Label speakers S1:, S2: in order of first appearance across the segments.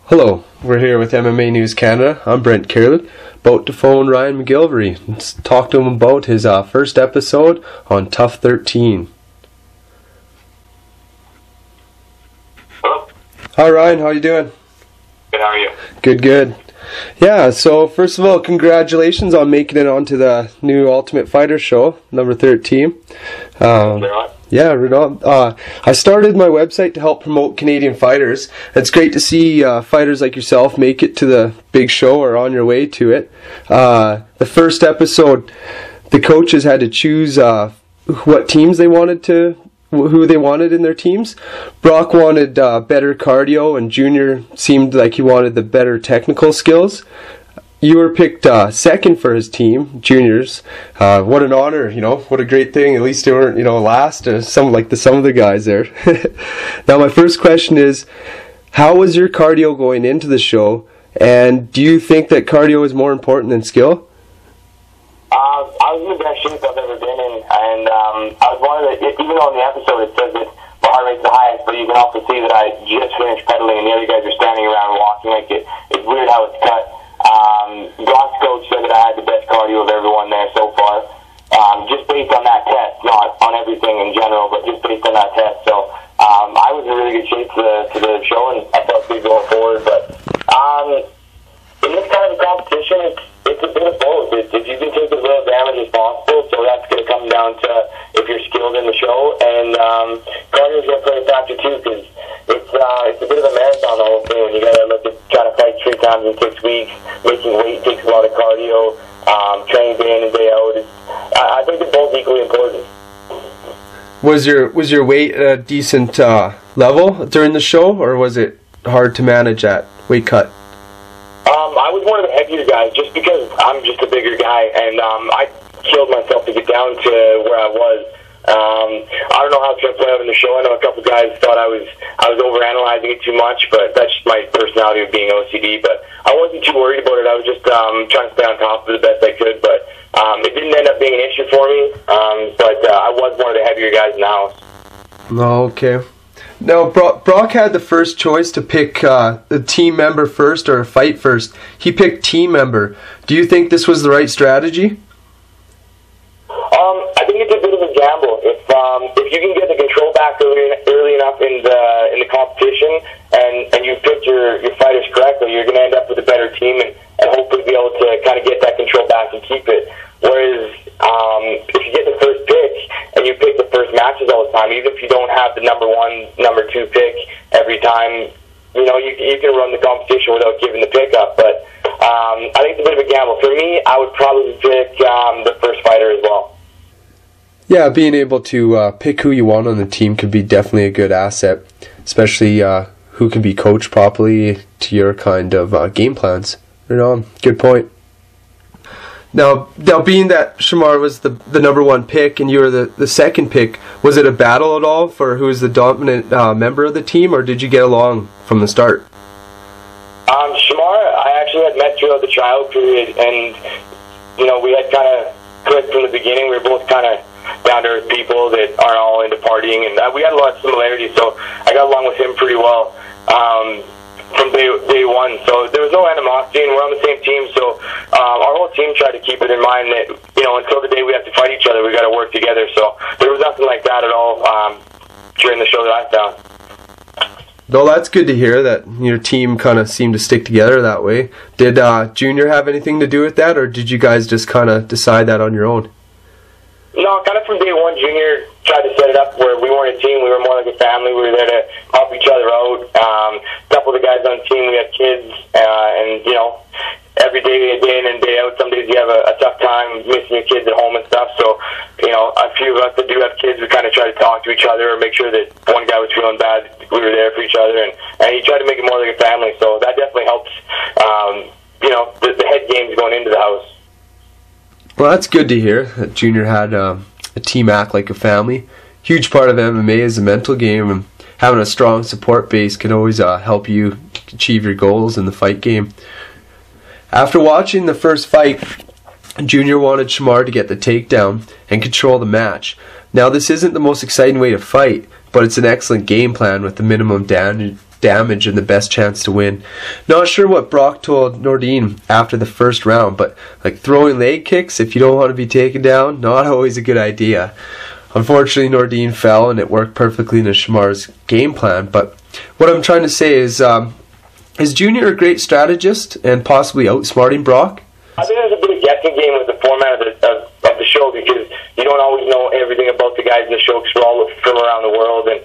S1: Hello, we're here with MMA News Canada. I'm Brent Keryluke, about to phone Ryan McGillivray and talk to him about his first episode on TUF 13.
S2: Hello?
S1: Hi Ryan, how you doing?
S2: Good, how are you?
S1: Good. Yeah, so first of all, congratulations on making it onto the new Ultimate Fighter show, number 13. Yeah, right on. I started my website to help promote Canadian fighters. It's great to see fighters like yourself make it to the big show or on your way to it. The first episode, the coaches had to choose what teams they wanted to, who they wanted in their teams. Brock wanted better cardio, and Junior seemed like he wanted the better technical skills. You were picked second for his team, Juniors. What an honor, what a great thing. At least you weren't, last, some of the guys there. Now my first question is, how was your cardio going into the show, and do you think that cardio is more important than skill?
S2: I was in the best shape I've ever been in, and I was one of the, even though in the episode it says that my heart rate's the highest, but you can also see that I just finished pedaling and the other guys are standing around walking. Like it's weird how it's cut. Brock's coach said that I had the best cardio of everyone there so far, just based on that test, not on everything in general, but just based on that test. So I was in really good shape to the show, and I felt good going forward. But in this kind of a competition, it's a bit of both. If you can take as little damage as possible, so that's going to come down to if you're skilled in the show, and cardio is going to play a factor too, because it's a bit of a marathon, the whole thing. When you got to look at trying to fight 3 times in 6 weeks, making weight takes a lot of cardio, training day in and day out. I think they're both equally important.
S1: Was your weight at a decent level during the show, or was it hard to manage at weight cut?
S2: I was one of the heavier guys, just because I'm just a bigger guy, and I killed myself to get down to where I was. I don't know how it's going to play out in the show. I know a couple guys thought I was overanalyzing it too much, but that's just my personality of being OCD. But I wasn't too worried about it. I was just trying to stay on top of it the best I could. But it didn't end up being an issue for me. But I was one of the heavier guys in the house.
S1: Okay. Now, Brock had the first choice to pick the team member first or a fight first. He picked team member. Do you think this was the right strategy?
S2: I think it's a bit of a gamble. If you can get the control back early enough in the competition, and you pick your fighters correctly, you're going to end up with a better team and hopefully be able to kind of get that control back and keep it. Whereas if you get the first pick and you pick the first matches all the time, even if you don't have the number 1, number 2 pick every time, you can run the competition without giving the pick up. But I think it's a bit of a gamble. For me, I would probably pick the first fighter as well.
S1: Yeah, being able to pick who you want on the team could be definitely a good asset, especially who can be coached properly to your kind of game plans. Good point. Now being that Shamar was the number 1 pick and you were the second pick, was it a battle at all for who was the dominant member of the team, or did you get along from the start?
S2: Shamar, I actually had met throughout the trial period, and we had kind of clicked from the beginning. We were both kind of down-to-earth people that aren't all into partying, and we had a lot of similarities, so I got along with him pretty well from day one. So there was no animosity, and we're on the same team, so our whole team tried to keep it in mind that, until the day we have to fight each other, we got to work together. So there was nothing like that at all during the show that I found.
S1: Well, that's good to hear that your team kind of seemed to stick together that way. Did Junior have anything to do with that, or did you guys just kind of decide that on your own?
S2: No, kind of from day one, Junior tried to set it up where we weren't a team. We were more like a family. We were there to help each other out. A couple of the guys on the team, we had kids, and, every day in and day out, some days you have a tough time missing your kids at home and stuff. So, a few of us that do have kids, we kind of try to talk to each other or make sure that one guy was feeling bad, we were there for each other, and he tried to make it more like a family. So that definitely helps, the head games going into the house.
S1: Well, that's good to hear that Junior had a team act like a family. Huge part of MMA is the mental game, and having a strong support base can always help you achieve your goals in the fight game. After watching the first fight, Junior wanted Shamar to get the takedown and control the match. Now, this isn't the most exciting way to fight, but it's an excellent game plan with the minimum damage damage and the best chance to win. Not sure what Brock told Nordine after the first round, but like throwing leg kicks if you don't want to be taken down, not always a good idea. Unfortunately, Nordine fell, and it worked perfectly into Shamar's game plan. But what I'm trying to say is Junior a great strategist and possibly outsmarting Brock?
S2: I think there's a bit of guessing game with the format of the show, because you don't always know everything about the guys in the show, because we're all from around the world, and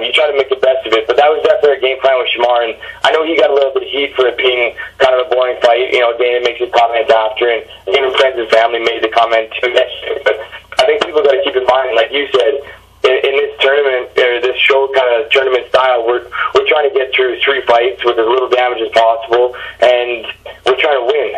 S2: you try to make the best of it. But that was definitely a game plan with Shamar, and I know he got a little bit of heat for it being kind of a boring fight. You know, Dana makes his comments after, and even friends and family made the comment too. But I think people got to keep in mind, like you said, in this tournament, or this show kind of tournament style, we're trying to get through 3 fights with as little damage as possible, and we're trying to win.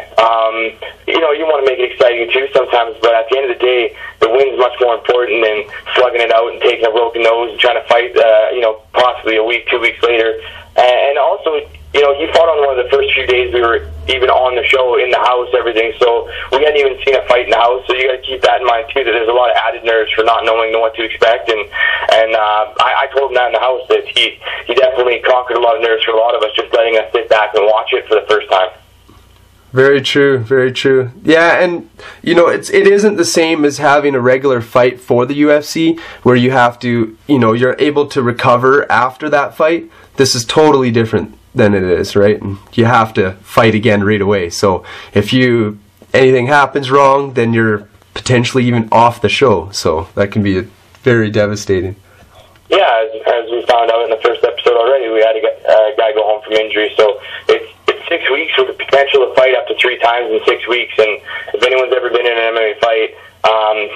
S2: You know, you want to make it exciting too sometimes, but at the end of the day, the win's much more important than slugging it out and taking a broken nose and trying to fight, you know, possibly a week, 2 weeks later. And also, you know, he fought on one of the first few days we were even on the show, in the house, everything, so we hadn't even seen a fight in the house, so you got to keep that in mind too, that there's a lot of added nerves for not knowing what to expect, and I told him that in the house, that he definitely conquered a lot of nerves for a lot of us, just letting us sit back and watch it for the first time.
S1: Very true, very true. Yeah, and you know, it isn't the same as having a regular fight for the UFC where you have to, you know, you're able to recover after that fight. This is totally different than it is, right? And you have to fight again right away. So if anything happens wrong, then you're potentially even off the show. So that can be very devastating.
S2: Yeah, as we found out in the first episode already, we had a guy go home from injury. So it's 6 weeks with the potential to fight up to 3 times in 6 weeks. And if anyone's ever been in an MMA fight,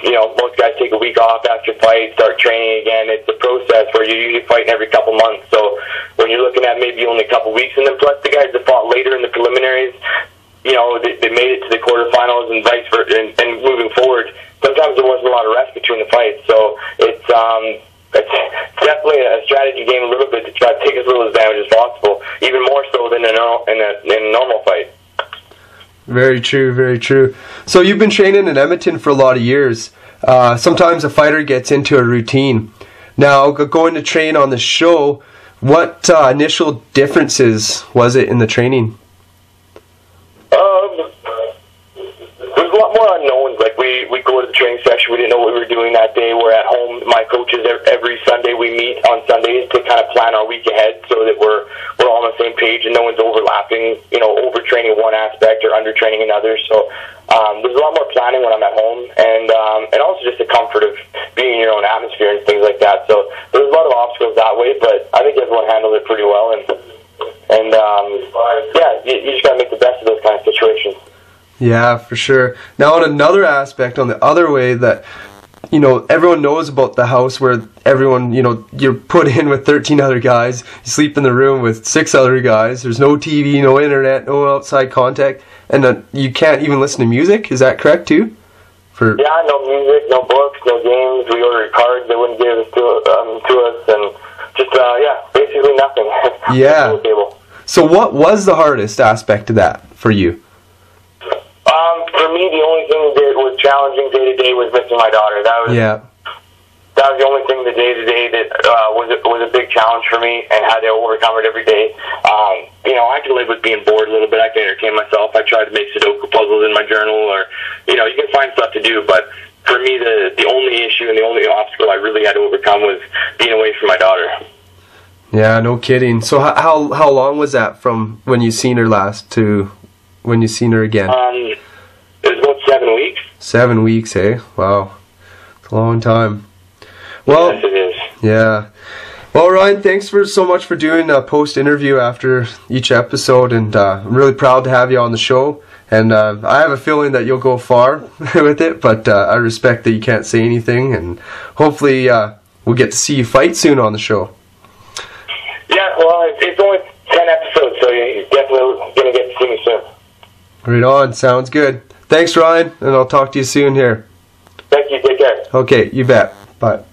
S2: you know, most guys take a week off after fight, start training again. It's a process where you're usually fighting every couple months. So when you're looking at maybe only a couple weeks, and then plus the guys that fought later in the preliminaries, you know, they made it to the quarterfinals and vice versa, and moving forward, sometimes there wasn't a lot of rest between the fights. So it's definitely a strategy game a little bit to try to take as little damage as possible, even more so than in a normal fight.
S1: Very true, very true. So you've been training in Edmonton for a lot of years. Sometimes a fighter gets into a routine. Now, going to train on the show, what initial differences was it in the training?
S2: There's a lot more unknowns. Like we go to the training session, we didn't know what we were doing that day. We're at home. My coaches, every Sunday we meet on Sundays to kind of plan our week ahead, so that we're all on the same page and no one's overlapping, you know, overtraining one aspect or undertraining another. So there's a lot more planning when I'm at home, and also just the comfort of being in your own atmosphere and things like that. So there's a lot of obstacles that way, but I think everyone handled it pretty well. And yeah, you just gotta make the best of those kind of situations.
S1: Yeah, for sure. Now, on another aspect, on the other way, that, you know, everyone knows about the house where everyone, you know, you're put in with 13 other guys, you sleep in the room with 6 other guys, there's no TV, no internet, no outside contact, and you can't even listen to music. Is that correct too?
S2: Yeah, no music, no books, no games. We ordered cards they wouldn't give to us, and just yeah, basically nothing.
S1: Yeah. So what was the hardest aspect of that for you?
S2: For me, the only thing that was challenging day to day was missing my daughter. That was the only thing the day to day that was a big challenge for me, and had to overcome it every day. You know, I can live with being bored a little bit. I can entertain myself. I try to make Sudoku puzzles in my journal, or you know, you can find stuff to do. But for me, the only issue and the only obstacle I really had to overcome was being away from my daughter.
S1: Yeah, no kidding. So how long was that from when you seen her last to when you seen her again?
S2: It was about 7 weeks.
S1: 7 weeks, eh? Wow. It's a long time. Well,
S2: yes, it is.
S1: Yeah. Well, Ryan, thanks so much for doing a post-interview after each episode, and I'm really proud to have you on the show. And I have a feeling that you'll go far with it, but I respect that you can't say anything, and hopefully we'll get to see you fight soon on the show.
S2: Yeah, well, it's only 10 episodes, so you're definitely going to get to see me soon.
S1: Right on. Sounds good. Thanks, Ryan, and I'll talk to you soon here.
S2: Thank you. Take care.
S1: Okay, you bet. Bye.